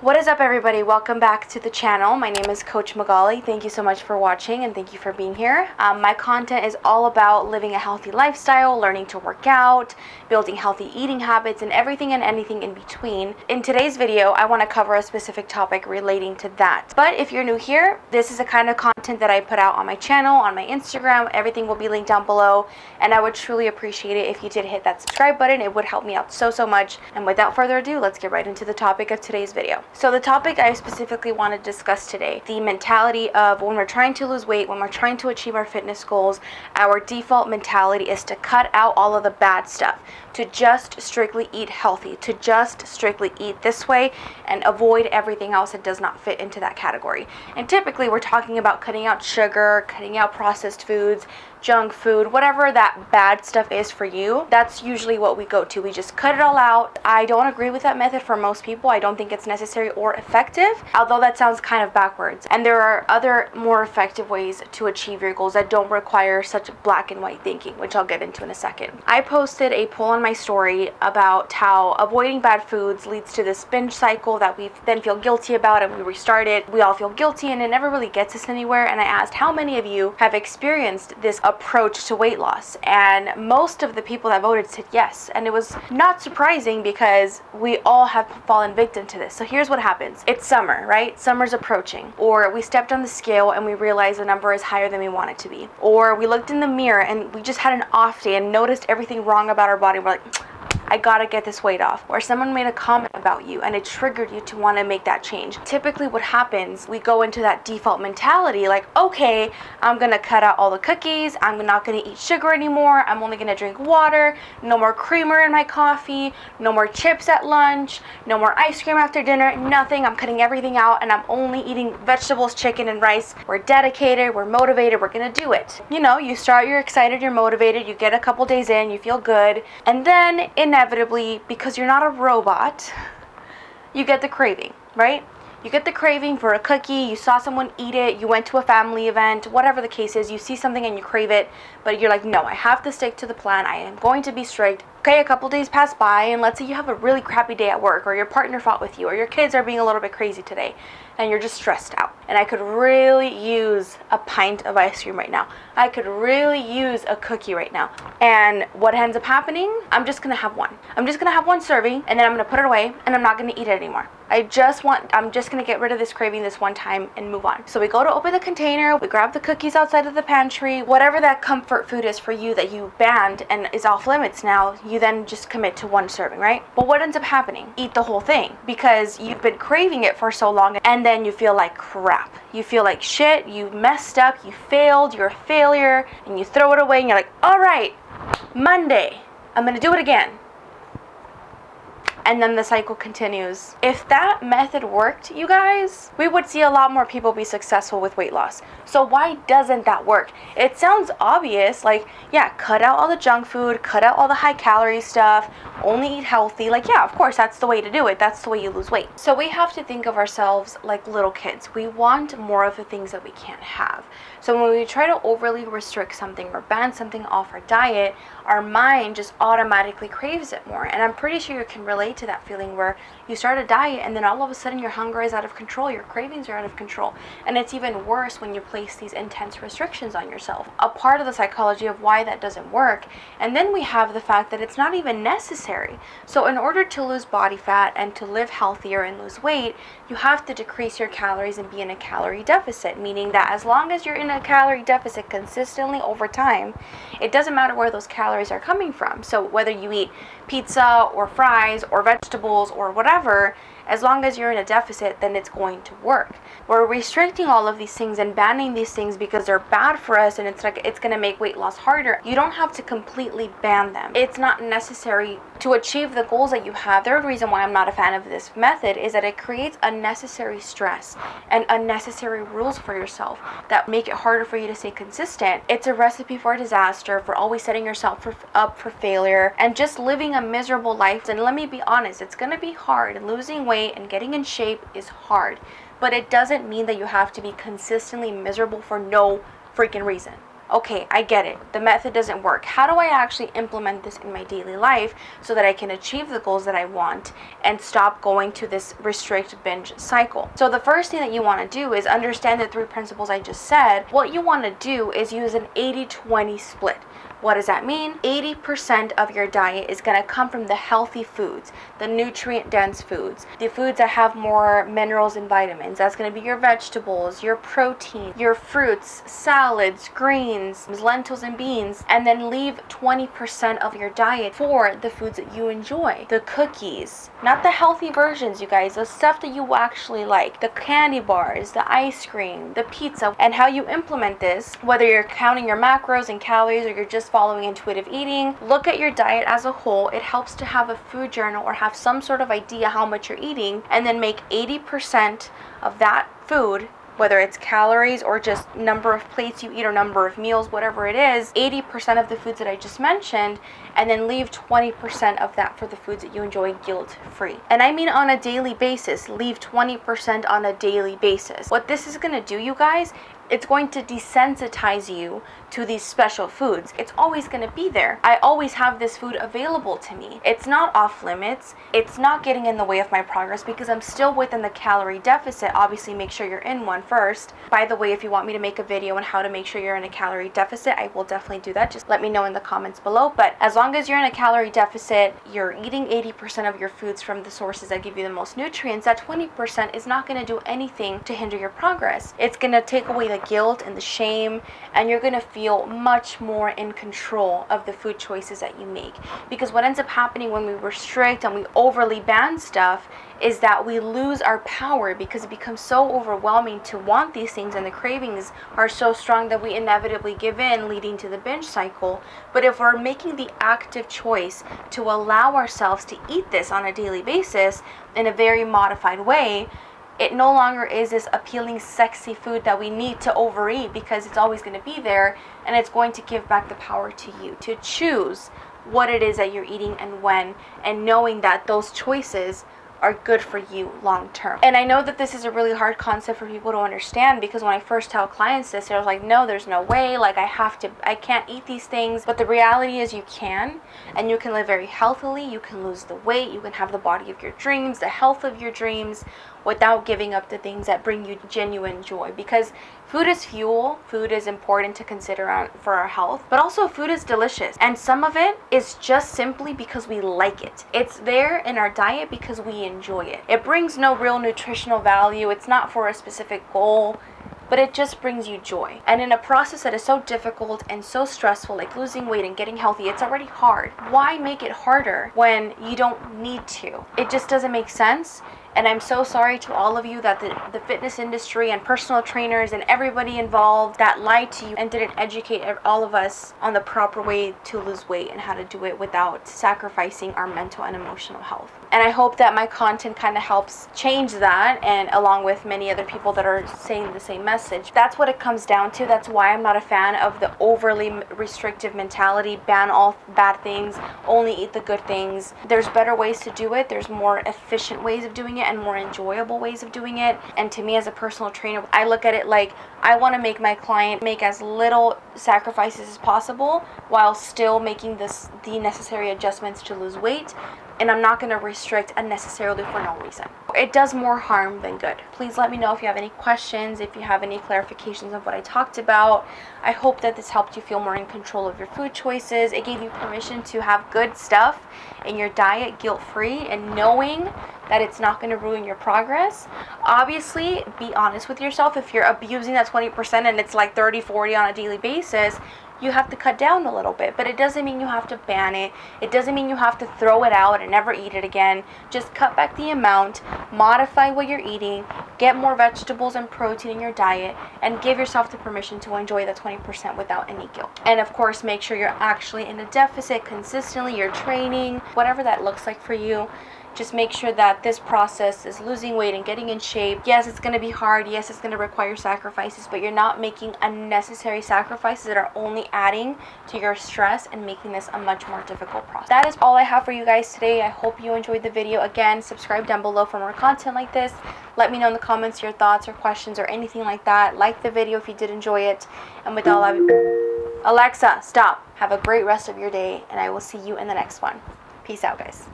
What is up, everybody? Welcome back to the channel. My name is Coach Magali. Thank you so much for watching and thank you for being here. My content is all about living a healthy lifestyle, learning to work out, building healthy eating habits, and everything and anything in between. In today's video, I want to cover a specific topic relating to that. But if you're new here, this is the kind of content that I put out on my channel, on my Instagram. Everything will be linked down below, and I would truly appreciate it if you did hit that subscribe button. It would help me out so much. And without further ado, let's get right into the topic of today's video. So the topic I specifically want to discuss today, the mentality of when we're trying to lose weight, when we're trying to achieve our fitness goals, our default mentality is to cut out all of the bad stuff, to just strictly eat healthy, to just strictly eat this way and avoid everything else that does not fit into that category. And typically we're talking about cutting out sugar, cutting out processed foods, junk food, whatever that bad stuff is for you. That's usually what we go to. We just cut it all out. I don't agree with that method for most people. I don't think it's necessary or effective, although that sounds kind of backwards. And there are other more effective ways to achieve your goals that don't require such black and white thinking, which I'll get into in a second. I posted a poll on my story about how avoiding bad foods leads to this binge cycle that we then feel guilty about, and we restart it. We all feel guilty and it never really gets us anywhere. And I asked how many of you have experienced this approach to weight loss, and most of the people that voted said yes. And it was not surprising because we all have fallen victim to this. So here's what happens. It's summer, right? Summer's approaching, or we stepped on the scale and we realized the number is higher than we want it to be, or we looked in the mirror and we just had an off day and noticed everything wrong about our body. We're like, I gotta get this weight off. Or someone made a comment about you and it triggered you to want to make that change. Typically what happens, we go into that default mentality like, okay, I'm gonna cut out all the cookies, I'm not gonna eat sugar anymore, I'm only gonna drink water, no more creamer in my coffee, no more chips at lunch, no more ice cream after dinner, nothing. I'm cutting everything out and I'm only eating vegetables, chicken, and rice. We're dedicated, we're motivated, we're gonna do it. You know, you start, you're excited, you're motivated, you get a couple days in, you feel good, and then inevitably, because you're not a robot, you get the craving, right? You get the craving for a cookie, you saw someone eat it, you went to a family event, whatever the case is, you see something and you crave it, but you're like, no, I have to stick to the plan, I am going to be strict. Okay, a couple days pass by, and let's say you have a really crappy day at work, or your partner fought with you, or your kids are being a little bit crazy today, and you're just stressed out. And I could really use a pint of ice cream right now. I could really use a cookie right now. And what ends up happening? I'm just gonna have one. I'm just gonna have one serving, and then I'm gonna put it away, and I'm not gonna eat it anymore. I'm just gonna get rid of this craving this one time and move on. So we go to open the container, we grab the cookies outside of the pantry, whatever that comfort food is for you that you banned and is off limits now, you then just commit to one serving, right? But what ends up happening? Eat the whole thing because you've been craving it for so long, and then you feel like crap. You feel like shit, you messed up, you failed, you're a failure, and you throw it away and you're like, all right, Monday, I'm gonna do it again. And then the cycle continues. If that method worked, you guys, we would see a lot more people be successful with weight loss. So why doesn't that work? It sounds obvious, like, yeah, cut out all the junk food, cut out all the high calorie stuff, only eat healthy. Like, yeah, of course, that's the way to do it. That's the way you lose weight. So we have to think of ourselves like little kids. We want more of the things that we can't have. So when we try to overly restrict something or ban something off our diet, our mind just automatically craves it more. And I'm pretty sure you can relate to that feeling where you start a diet and then all of a sudden your hunger is out of control, your cravings are out of control. And it's even worse when you place these intense restrictions on yourself. A part of the psychology of why that doesn't work. And then we have the fact that it's not even necessary. So in order to lose body fat and to live healthier and lose weight, you have to decrease your calories and be in a calorie deficit, meaning that as long as you're in a calorie deficit consistently over time, it doesn't matter where those calories are coming from. So whether you eat pizza or fries or vegetables or whatever, as long as you're in a deficit, then it's going to work. We're restricting all of these things and banning these things because they're bad for us and it's going to make weight loss harder. You don't have to completely ban them. It's not necessary to achieve the goals that you have. Third reason why I'm not a fan of this method is that it creates unnecessary stress and unnecessary rules for yourself that make it harder for you to stay consistent. It's a recipe for disaster, for always setting yourself up for failure and just living a miserable life. And let me be honest, it's going to be hard, and losing weight and getting in shape is hard, but it doesn't mean that you have to be consistently miserable for no freaking reason. Okay, I get it. The method doesn't work. How do I actually implement this in my daily life so that I can achieve the goals that I want and stop going to this restrict binge cycle? So the first thing that you want to do is understand the 3 principles I just said. What you want to do is use an 80-20 split. What does that mean? 80% of your diet is going to come from the healthy foods, the nutrient-dense foods, the foods that have more minerals and vitamins. That's going to be your vegetables, your protein, your fruits, salads, greens, lentils and beans, and then leave 20% of your diet for the foods that you enjoy. The cookies, not the healthy versions, you guys, the stuff that you actually like, the candy bars, the ice cream, the pizza. And how you implement this, whether you're counting your macros and calories or you're just following intuitive eating, look at your diet as a whole. It helps to have a food journal or have some sort of idea how much you're eating, and then make 80% of that food, whether it's calories or just number of plates you eat or number of meals, whatever it is, 80% of the foods that I just mentioned, and then leave 20% of that for the foods that you enjoy guilt-free. And I mean on a daily basis. Leave 20% on a daily basis. What this is going to do, you guys, it's going to desensitize you to these special foods. It's always going to be there. I always have this food available to me. It's not off limits. It's not getting in the way of my progress because I'm still within the calorie deficit. Obviously, make sure you're in one first. By the way, if you want me to make a video on how to make sure you're in a calorie deficit, I will definitely do that. Just let me know in the comments below. But as long as you're in a calorie deficit, you're eating 80% of your foods from the sources that give you the most nutrients, that 20% is not going to do anything to hinder your progress. It's going to take away the guilt and the shame, and you're going to feel much more in control of the food choices that you make. Because what ends up happening when we restrict and we overly ban stuff is that we lose our power because it becomes so overwhelming to want these things, and the cravings are so strong that we inevitably give in, leading to the binge cycle. But if we're making the active choice to allow ourselves to eat this on a daily basis in a very modified way, it no longer is this appealing, sexy food that we need to overeat because it's always going to be there, and it's going to give back the power to you to choose what it is that you're eating and when, and knowing that those choices are good for you long term. And I know that this is a really hard concept for people to understand, because when I first tell clients this, they're like, no, there's no way, like I can't eat these things. But the reality is you can, and you can live very healthily, you can lose the weight, you can have the body of your dreams, the health of your dreams, without giving up the things that bring you genuine joy. Because food is fuel, food is important to consider for our health, but also food is delicious. And some of it is just simply because we like it. It's there in our diet because we enjoy it. It brings no real nutritional value. It's not for a specific goal, but it just brings you joy. And in a process that is so difficult and so stressful, like losing weight and getting healthy, it's already hard. Why make it harder when you don't need to? It just doesn't make sense. And I'm so sorry to all of you that the fitness industry and personal trainers and everybody involved that lied to you and didn't educate all of us on the proper way to lose weight and how to do it without sacrificing our mental and emotional health. And I hope that my content kind of helps change that, and along with many other people that are saying the same message. That's what it comes down to. That's why I'm not a fan of the overly restrictive mentality, ban all bad things, only eat the good things. There's better ways to do it. There's more efficient ways of doing it and more enjoyable ways of doing it. And to me, as a personal trainer, I look at it like I want to make my client make as little sacrifices as possible while still making the necessary adjustments to lose weight. And I'm not going to restrict unnecessarily for no reason. It does more harm than good. Please let me know if you have any questions, if you have any clarifications of what I talked about. I hope that this helped you feel more in control of your food choices. It gave you permission to have good stuff in your diet guilt-free, and knowing that it's not going to ruin your progress. Obviously, be honest with yourself. If you're abusing that 20% and it's like 30, 40 on a daily basis, you have to cut down a little bit. But it doesn't mean you have to ban it. It doesn't mean you have to throw it out and never eat it again. Just cut back the amount, modify what you're eating, get more vegetables and protein in your diet, and give yourself the permission to enjoy that 20% without any guilt. And of course, make sure you're actually in a deficit consistently, you're training, whatever that looks like for you. Just make sure that this process is losing weight and getting in shape. Yes, it's going to be hard. Yes, it's going to require sacrifices, but you're not making unnecessary sacrifices that are only adding to your stress and making this a much more difficult process. That is all I have for you guys today. I hope you enjoyed the video. Again, subscribe down below for more content like this. Let me know in the comments your thoughts or questions or anything like that. Like the video if you did enjoy it. And with all that, Alexa, stop. Have a great rest of your day, and I will see you in the next one. Peace out, guys.